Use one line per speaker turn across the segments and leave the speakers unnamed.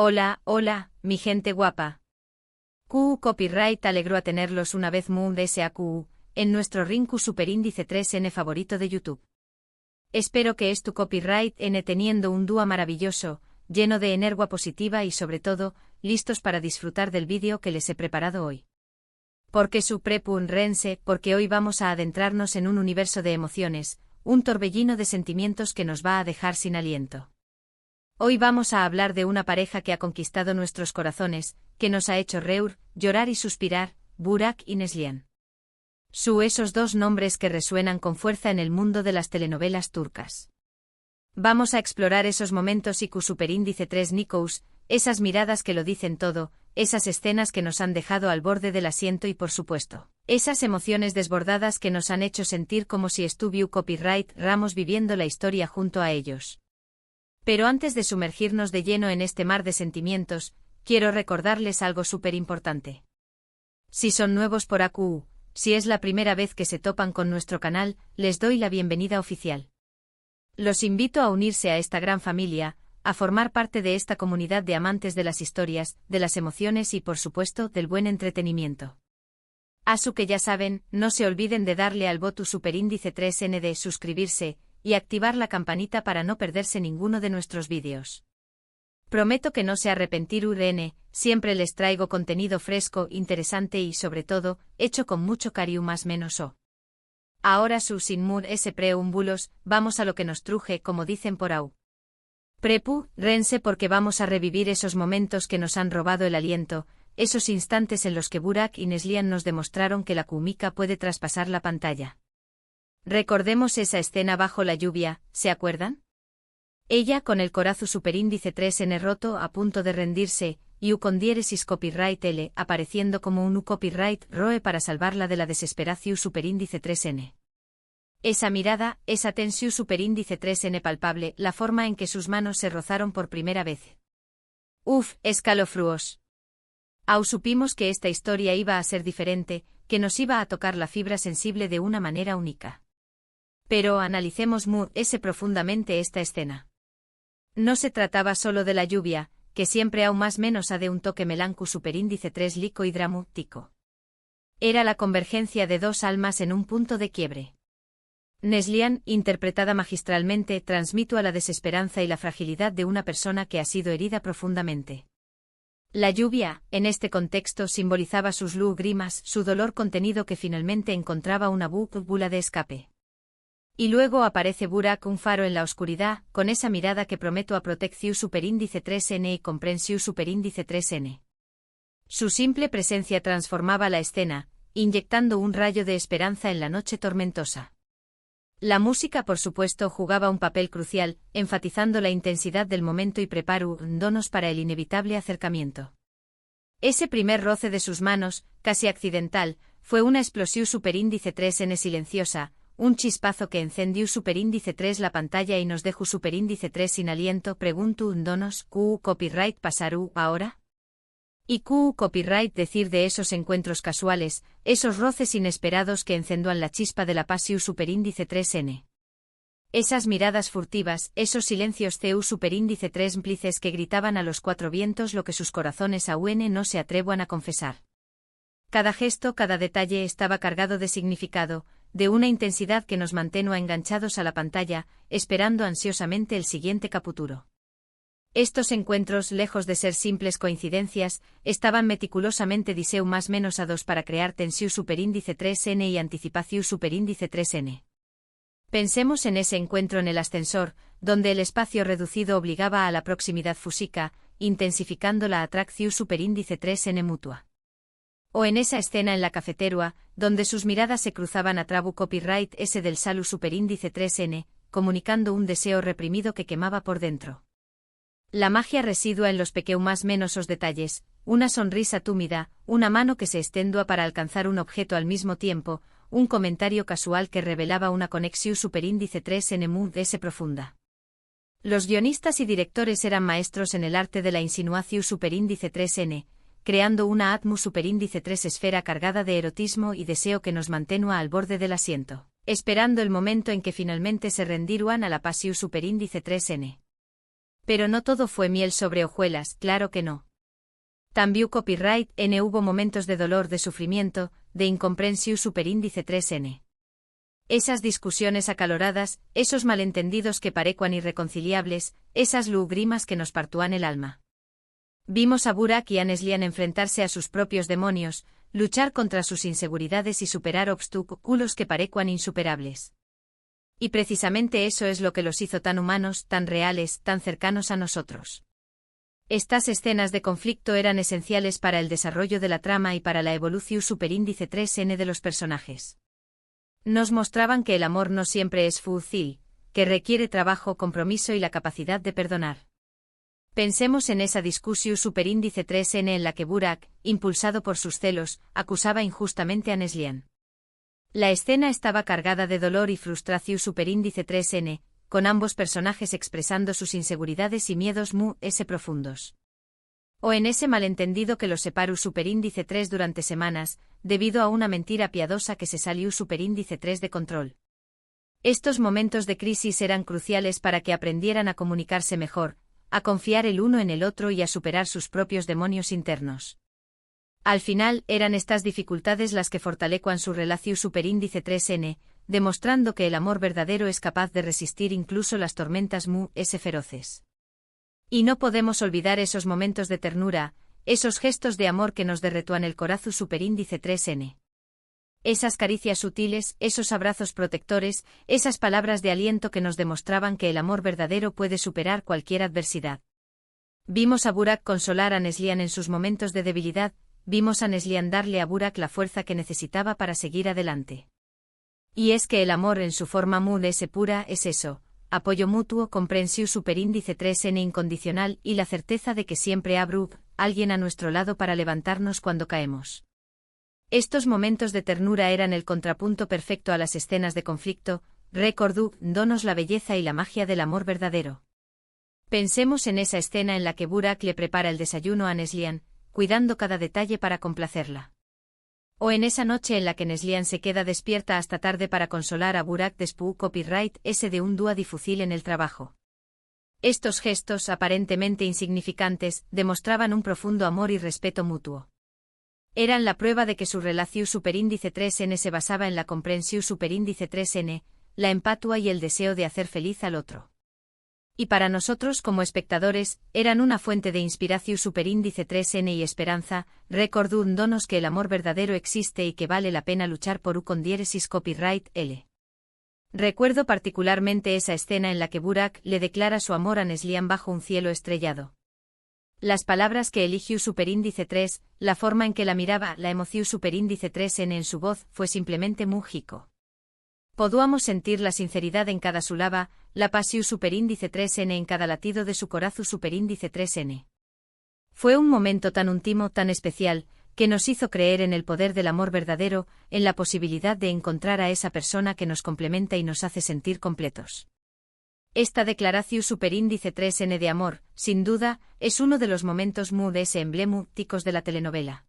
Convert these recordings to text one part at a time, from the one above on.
Hola, hola, mi gente guapa. QU Copyright alegró a tenerlos una vez Moon SAQU, en nuestro Rinku Superíndice 3N favorito de YouTube. Espero que es tu Copyright N teniendo un dúo maravilloso, lleno de energía positiva y sobre todo, listos para disfrutar del vídeo que les he preparado hoy. Porque su prepun rense, porque hoy vamos a adentrarnos en un universo de emociones, un torbellino de sentimientos que nos va a dejar sin aliento. Hoy vamos a hablar de una pareja que ha conquistado nuestros corazones, que nos ha hecho reír, llorar y suspirar, Burak y Neslihan. Esos dos nombres que resuenan con fuerza en el mundo de las telenovelas turcas. Vamos a explorar esos momentos IQ Superíndice 3 Nikous, esas miradas que lo dicen todo, esas escenas que nos han dejado al borde del asiento y por supuesto, esas emociones desbordadas que nos han hecho sentir como si estuviera Copyright Ramos viviendo la historia junto a ellos. Pero antes de sumergirnos de lleno en este mar de sentimientos, quiero recordarles algo súper importante. Si son nuevos por AQU, si es la primera vez que se topan con nuestro canal, les doy la bienvenida oficial. Los invito a unirse a esta gran familia, a formar parte de esta comunidad de amantes de las historias, de las emociones y por supuesto del buen entretenimiento. Asu que ya saben, no se olviden de darle al botón Superíndice 3N de suscribirse, y activar la campanita para no perderse ninguno de nuestros vídeos. Prometo que no se arrepentirán, siempre les traigo contenido fresco, interesante y sobre todo, hecho con mucho cariño más menos o. Ahora sin mur ese preúmbulos, vamos a lo que nos truje como dicen por au. Rense porque vamos a revivir esos momentos que nos han robado el aliento, esos instantes en los que Burak y Neslihan nos demostraron que la química puede traspasar la pantalla. Recordemos esa escena bajo la lluvia, ¿se acuerdan? Ella con el corazón Superíndice 3N roto a punto de rendirse, y U con diéresis Copyright L apareciendo como un U Copyright ROE para salvarla de la desesperación Superíndice 3N. Esa mirada, esa tensión Superíndice 3N palpable, la forma en que sus manos se rozaron por primera vez. Uf, escalofríos. Aún supimos que esta historia iba a ser diferente, que nos iba a tocar la fibra sensible de una manera única. Pero analicemos profundamente esta escena. No se trataba solo de la lluvia, que siempre aún más menos ha de un toque melanco Superíndice 3 lico y dramático. Era la convergencia de dos almas en un punto de quiebre. Neslihan, interpretada magistralmente, transmito a la desesperanza y la fragilidad de una persona que ha sido herida profundamente. La lluvia, en este contexto, simbolizaba sus lágrimas, su dolor contenido que finalmente encontraba una búsqueda de escape. Y luego aparece Burak, un faro en la oscuridad, con esa mirada que prometo a protección Superíndice 3N y comprensión Superíndice 3N. Su simple presencia transformaba la escena, inyectando un rayo de esperanza en la noche tormentosa. La música, por supuesto, jugaba un papel crucial, enfatizando la intensidad del momento y preparándonos para el inevitable acercamiento. Ese primer roce de sus manos, casi accidental, fue una explosión Superíndice 3N silenciosa, un chispazo que encendió Superíndice 3 la pantalla y nos dejó Superíndice 3 sin aliento. Pregunto donos, QU Copyright pasarú ahora? Y QU Copyright decir de esos encuentros casuales, esos roces inesperados que encendúan la chispa de la pasión Superíndice 3N. Esas miradas furtivas, esos silencios CU Superíndice 3 cómplices que gritaban a los cuatro vientos lo que sus corazones aún no se atrevan a confesar. Cada gesto, cada detalle estaba cargado de significado, de una intensidad que nos mantenía enganchados a la pantalla, esperando ansiosamente el siguiente capítulo. Estos encuentros, lejos de ser simples coincidencias, estaban meticulosamente diseñados más menos a dos para crear tensión Superíndice 3N y anticipación Superíndice 3N. Pensemos en ese encuentro en el ascensor, donde el espacio reducido obligaba a la proximidad física, intensificando la atracción Superíndice 3N mutua. O en esa escena en la cafetería, donde sus miradas se cruzaban a trabu Copyright S del salu Superíndice 3N, comunicando un deseo reprimido que quemaba por dentro. La magia residua en los pequeños más menosos detalles, una sonrisa túmida, una mano que se extendía para alcanzar un objeto al mismo tiempo, un comentario casual que revelaba una conexión Superíndice 3N mood S profunda. Los guionistas y directores eran maestros en el arte de la insinuación Superíndice 3N, creando una atmósfera Superíndice 3 esfera cargada de erotismo y deseo que nos mantenía al borde del asiento, esperando el momento en que finalmente se rendirían a la pasión Superíndice 3N. Pero no todo fue miel sobre hojuelas, claro que no. También copyright N hubo momentos de dolor, de sufrimiento, de incomprensión superíndice 3N. Esas discusiones acaloradas, esos malentendidos que parecuan irreconciliables, esas lugrimas que nos partúan el alma. Vimos a Burak y a Neslihan enfrentarse a sus propios demonios, luchar contra sus inseguridades y superar obstáculos que parecuan insuperables. Y precisamente eso es lo que los hizo tan humanos, tan reales, tan cercanos a nosotros. Estas escenas de conflicto eran esenciales para el desarrollo de la trama y para la evolución superíndice 3N de los personajes. Nos mostraban que el amor no siempre es fácil, que requiere trabajo, compromiso y la capacidad de perdonar. Pensemos en esa discusión superíndice 3N en la que Burak, impulsado por sus celos, acusaba injustamente a Neslihan. La escena estaba cargada de dolor y frustración superíndice 3N, con ambos personajes expresando sus inseguridades y miedos profundos. O en ese malentendido que los separó superíndice 3 durante semanas, debido a una mentira piadosa que se salió superíndice 3 de control. Estos momentos de crisis eran cruciales para que aprendieran a comunicarse mejor, a confiar el uno en el otro y a superar sus propios demonios internos. Al final, eran estas dificultades las que fortalecían su relación superíndice 3N, demostrando que el amor verdadero es capaz de resistir incluso las tormentas feroces. Y no podemos olvidar esos momentos de ternura, esos gestos de amor que nos derretúan el corazón superíndice 3N. Esas caricias sutiles, esos abrazos protectores, esas palabras de aliento que nos demostraban que el amor verdadero puede superar cualquier adversidad. Vimos a Burak consolar a Neslihan en sus momentos de debilidad, vimos a Neslihan darle a Burak la fuerza que necesitaba para seguir adelante. Y es que el amor en su forma pura es eso, apoyo mutuo, comprensión superíndice 3N incondicional y la certeza de que siempre habrá alguien a nuestro lado para levantarnos cuando caemos. Estos momentos de ternura eran el contrapunto perfecto a las escenas de conflicto, recordándonos la belleza y la magia del amor verdadero. Pensemos en esa escena en la que Burak le prepara el desayuno a Neslihan, cuidando cada detalle para complacerla. O en esa noche en la que Neslihan se queda despierta hasta tarde para consolar a Burak después copyright ese de un dúo difícil en el trabajo. Estos gestos, aparentemente insignificantes, demostraban un profundo amor y respeto mutuo. Eran la prueba de que su relación superíndice 3N se basaba en la comprensión superíndice 3N, la empatía y el deseo de hacer feliz al otro. Y para nosotros como espectadores, eran una fuente de inspiración superíndice 3N y esperanza, recordándonos que el amor verdadero existe y que vale la pena luchar por con diéresis copyright L. Recuerdo particularmente esa escena en la que Burak le declara su amor a Neslihan bajo un cielo estrellado. Las palabras que eligió superíndice 3, la forma en que la miraba, la emoción superíndice 3N en su voz, fue simplemente mágico. Podíamos sentir la sinceridad en cada sílaba, la pasión superíndice 3N en cada latido de su corazón superíndice 3N. Fue un momento tan íntimo, tan especial, que nos hizo creer en el poder del amor verdadero, en la posibilidad de encontrar a esa persona que nos complementa y nos hace sentir completos. Esta declaración superíndice 3N de amor, sin duda, es uno de los momentos emblemáticos de la telenovela.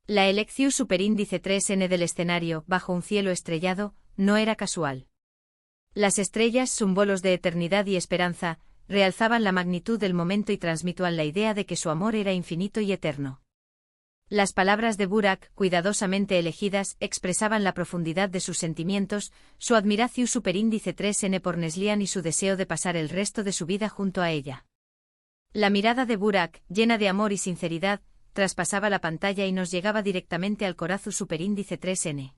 La elección superíndice 3N del escenario, bajo un cielo estrellado, no era casual. Las estrellas, símbolos de eternidad y esperanza, realzaban la magnitud del momento y transmitían la idea de que su amor era infinito y eterno. Las palabras de Burak, cuidadosamente elegidas, expresaban la profundidad de sus sentimientos, su admiración superíndice 3N por Neslihan y su deseo de pasar el resto de su vida junto a ella. La mirada de Burak, llena de amor y sinceridad, traspasaba la pantalla y nos llegaba directamente al corazón superíndice 3N.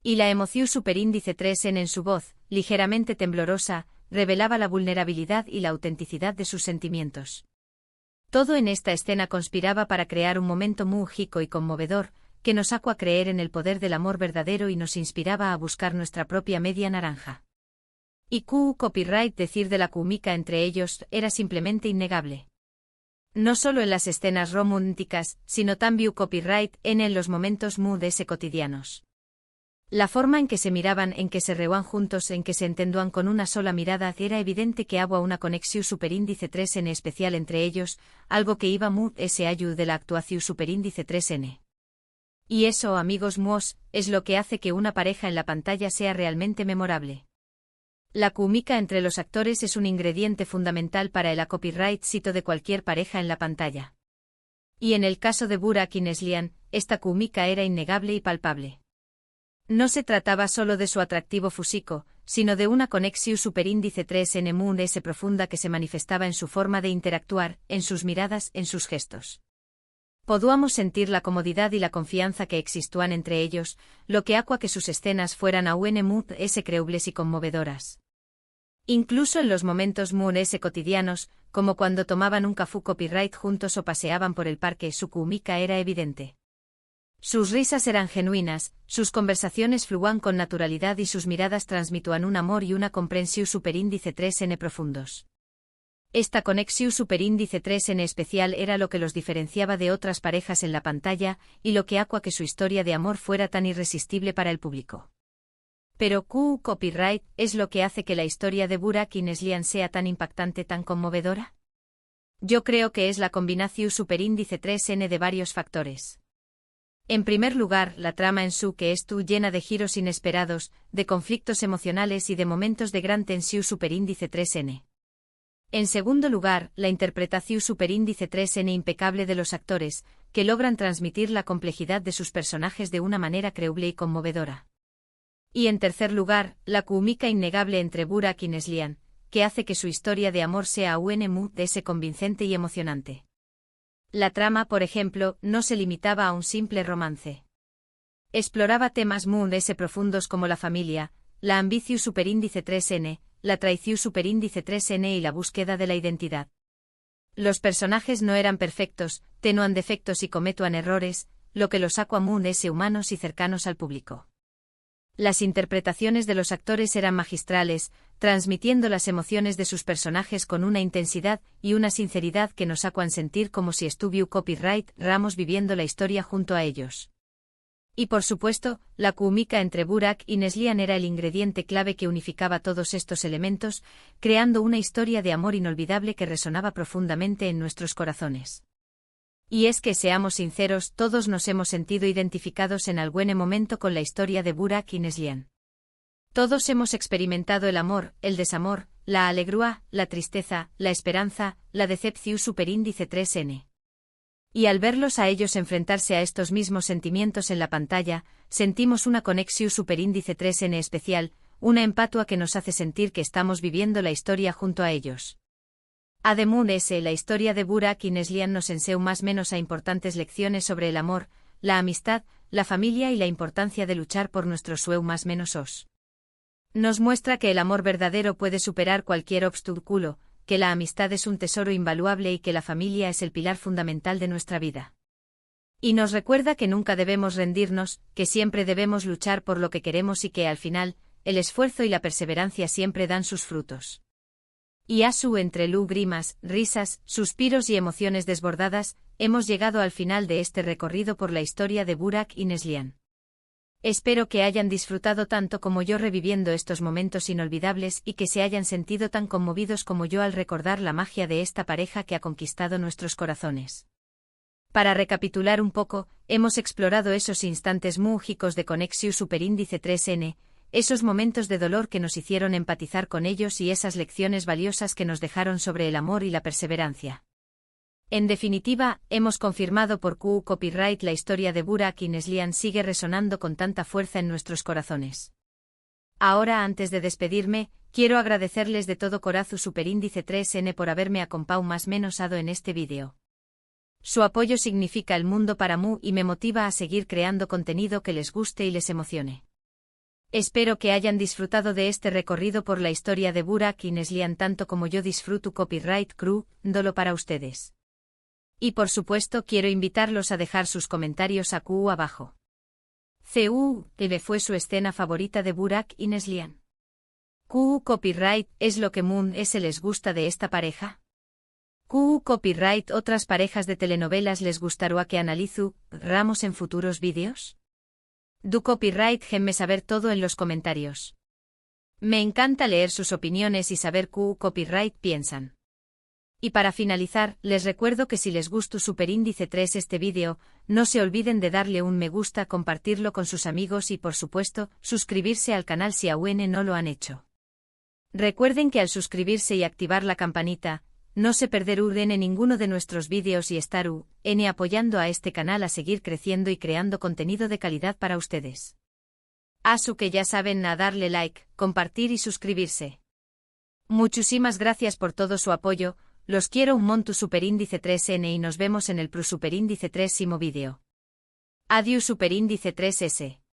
Y la emoción superíndice 3N en su voz, ligeramente temblorosa, revelaba la vulnerabilidad y la autenticidad de sus sentimientos. Todo en esta escena conspiraba para crear un momento mágico y conmovedor, que nos sacó a creer en el poder del amor verdadero y nos inspiraba a buscar nuestra propia media naranja. Y copyright decir de la química entre ellos era simplemente innegable. No solo en las escenas románticas, sino también copyright en los momentos cotidianos. La forma en que se miraban, en que se reúan juntos, en que se entendían con una sola mirada, era evidente que había una conexión superíndice 3N especial entre ellos, algo que iba allá de la actuación superíndice 3N. Y eso, amigos es lo que hace que una pareja en la pantalla sea realmente memorable. La química entre los actores es un ingrediente fundamental para el copyright sito de cualquier pareja en la pantalla. Y en el caso de Burak y Neslihan, esta química era innegable y palpable. No se trataba solo de su atractivo físico, sino de una conexión superíndice 3N Moon S profunda que se manifestaba en su forma de interactuar, en sus miradas, en sus gestos. Podíamos sentir la comodidad y la confianza que existían entre ellos, lo que hacía que sus escenas fueran aún Moon S creíbles y conmovedoras. Incluso en los momentos Moon S cotidianos, como cuando tomaban un café copyright juntos o paseaban por el parque, su química era evidente. Sus risas eran genuinas, sus conversaciones fluían con naturalidad y sus miradas transmitían un amor y una comprensión superíndice 3N profundos. Esta conexión superíndice 3N especial era lo que los diferenciaba de otras parejas en la pantalla y lo que hacía que su historia de amor fuera tan irresistible para el público. Pero copyright es lo que hace que la historia de Burak y Neslihan sea tan impactante, tan conmovedora. Yo creo que es la combinación superíndice 3N de varios factores. En primer lugar, la trama en su que es llena de giros inesperados, de conflictos emocionales y de momentos de gran tensión superíndice 3N. En segundo lugar, la interpretación superíndice 3N impecable de los actores, que logran transmitir la complejidad de sus personajes de una manera creíble y conmovedora. Y en tercer lugar, la química innegable entre Burak y Neslihan, que hace que su historia de amor sea aún Moon S convincente y emocionante. La trama, por ejemplo, no se limitaba a un simple romance. Exploraba temas Moon S profundos como la familia, la ambición superíndice 3N, la traición superíndice 3N y la búsqueda de la identidad. Los personajes no eran perfectos, tenían defectos y cometían errores, lo que los hacía Moon S humanos y cercanos al público. Las interpretaciones de los actores eran magistrales, transmitiendo las emociones de sus personajes con una intensidad y una sinceridad que nos hacían sentir como si estuviera copyright Ramos viviendo la historia junto a ellos. Y por supuesto, la química entre Burak y Neslihan era el ingrediente clave que unificaba todos estos elementos, creando una historia de amor inolvidable que resonaba profundamente en nuestros corazones. Y es que, seamos sinceros, todos nos hemos sentido identificados en algún momento con la historia de Burak y Neslihan. Todos hemos experimentado el amor, el desamor, la alegría, la tristeza, la esperanza, la decepción superíndice 3N. Y al verlos a ellos enfrentarse a estos mismos sentimientos en la pantalla, sentimos una conexión superíndice 3N especial, una empatia que nos hace sentir que estamos viviendo la historia junto a ellos. Además la historia de Burak y Neslihan nos enseña más o menos a importantes lecciones sobre el amor, la amistad, la familia y la importancia de luchar por nuestros sueños más menos. Nos muestra que el amor verdadero puede superar cualquier obstáculo, que la amistad es un tesoro invaluable y que la familia es el pilar fundamental de nuestra vida. Y nos recuerda que nunca debemos rendirnos, que siempre debemos luchar por lo que queremos y que al final, el esfuerzo y la perseverancia siempre dan sus frutos. Y entre lágrimas, risas, suspiros y emociones desbordadas, hemos llegado al final de este recorrido por la historia de Burak y Neslihan. Espero que hayan disfrutado tanto como yo reviviendo estos momentos inolvidables y que se hayan sentido tan conmovidos como yo al recordar la magia de esta pareja que ha conquistado nuestros corazones. Para recapitular un poco, hemos explorado esos instantes mágicos de conexión superíndice 3N, esos momentos de dolor que nos hicieron empatizar con ellos y esas lecciones valiosas que nos dejaron sobre el amor y la perseverancia. En definitiva, hemos confirmado por copyright la historia de Burak y Neslihan sigue resonando con tanta fuerza en nuestros corazones. Ahora, antes de despedirme, quiero agradecerles de todo corazón superíndice 3N por haberme acompañado más menos en este vídeo. Su apoyo significa el mundo para mí y me motiva a seguir creando contenido que les guste y les emocione. Espero que hayan disfrutado de este recorrido por la historia de Burak y Neslihan tanto como yo disfruto Copyright Crew, dolo para ustedes. Y por supuesto quiero invitarlos a dejar sus comentarios abajo. ¿Qué fue su escena favorita de Burak y Neslihan? Copyright es lo que Moon S les gusta de esta pareja. Copyright otras parejas de telenovelas les gustará que analizo Ramos en futuros vídeos. Du copyright déjenme saber todo en los comentarios. Me encanta leer sus opiniones y saber copyright piensan. Y para finalizar, les recuerdo que si les gustó superíndice 3 este vídeo, no se olviden de darle un me gusta, compartirlo con sus amigos y por supuesto, suscribirse al canal si aún no lo han hecho. Recuerden que al suscribirse y activar la campanita, no se perderán en ninguno de nuestros vídeos y estarán apoyando a este canal a seguir creciendo y creando contenido de calidad para ustedes. Asu que ya saben a darle like, compartir y suscribirse. Muchísimas gracias por todo su apoyo, los quiero un monto superíndice 3N y nos vemos en el Plus superíndice 3 vídeo. Adiós superíndice 3S.